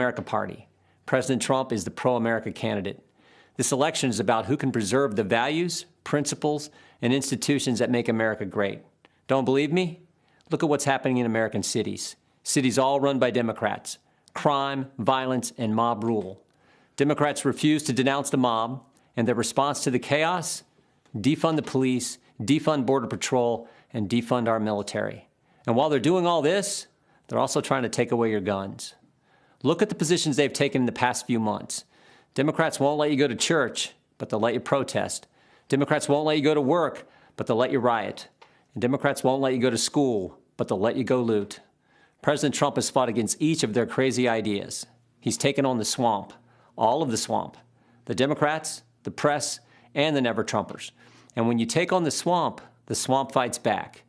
pro-America party. President Trump is the pro-America candidate. This election is about who can preserve the values, principles, and institutions that make America great. Don't believe me? Look at what's happening in American cities. Cities all run by Democrats. Crime, violence, and mob rule. Democrats refuse to denounce the mob, and their response to the chaos? Defund the police, defund Border Patrol, and defund our military. And while they're doing all this, they're also trying to take away your guns. Look at the positions they've taken in the past few months. Democrats won't let you go to church, but they'll let you protest. Democrats won't let you go to work, but they'll let you riot. And Democrats won't let you go to school, but they'll let you go loot. President Trump has fought against each of their crazy ideas. He's taken on the swamp, all of the swamp, the Democrats, the press, and the never-Trumpers. And when you take on the swamp fights back.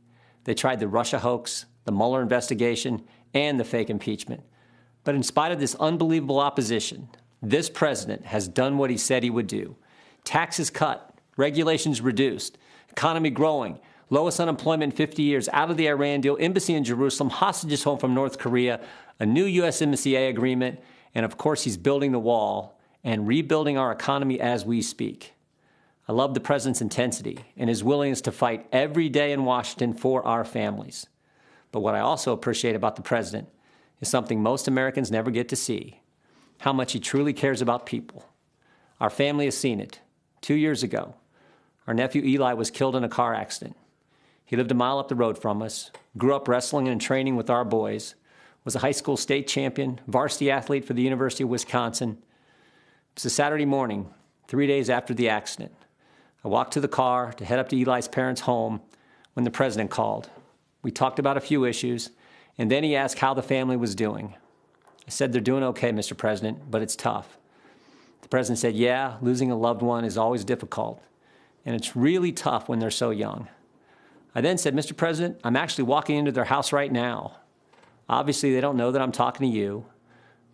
They tried the Russia hoax, the Mueller investigation, and the fake impeachment. But in spite of this unbelievable opposition, this president has done what he said he would do. Taxes cut, regulations reduced, economy growing, lowest unemployment in 50 years, out of the Iran deal, embassy in Jerusalem, hostages home from North Korea, a new USMCA agreement, and of course he's building the wall and rebuilding our economy as we speak. I love the president's intensity and his willingness to fight every day in Washington for our families. But what I also appreciate about the president is something most Americans never get to see, how much he truly cares about people. Our family has seen it. 2 years ago, our nephew Eli was killed in a car accident. He lived a mile up the road from us, grew up wrestling and training with our boys, was a high school state champion, varsity athlete for the University of Wisconsin. It was a Saturday morning, 3 days after the accident. I walked to the car to head up to Eli's parents' home when the president called. We talked about a few issues, and then he asked how the family was doing. I said, "They're doing okay, Mr. President, but it's tough." The president said, "Yeah, losing a loved one is always difficult, and it's really tough when they're so young." I then said, "Mr. President, I'm actually walking into their house right now. Obviously, they don't know that I'm talking to you,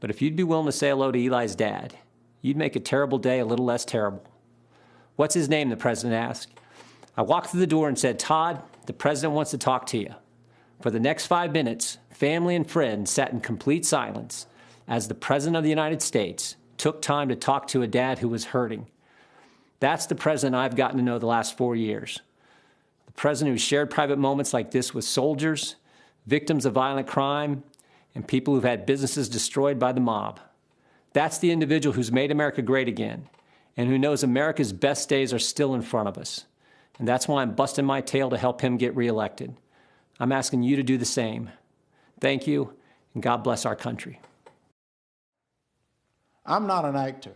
but if you'd be willing to say hello to Eli's dad, you'd make a terrible day a little less terrible." "What's his name?" the president asked. I walked through the door and said, "Todd, the president wants to talk to you." For the next 5 minutes, family and friends sat in complete silence as the president of the United States took time to talk to a dad who was hurting. That's the president I've gotten to know the last 4 years. The president who shared private moments like this with soldiers, victims of violent crime, and people who've had businesses destroyed by the mob. That's the individual who's made America great again, and who knows America's best days are still in front of us. And that's why I'm busting my tail to help him get reelected. I'm asking you to do the same. Thank you, and God bless our country. I'm not an actor,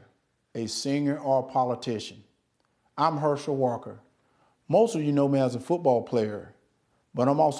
a singer, or a politician. I'm Herschel Walker. Most of you know me as a football player, but I'm also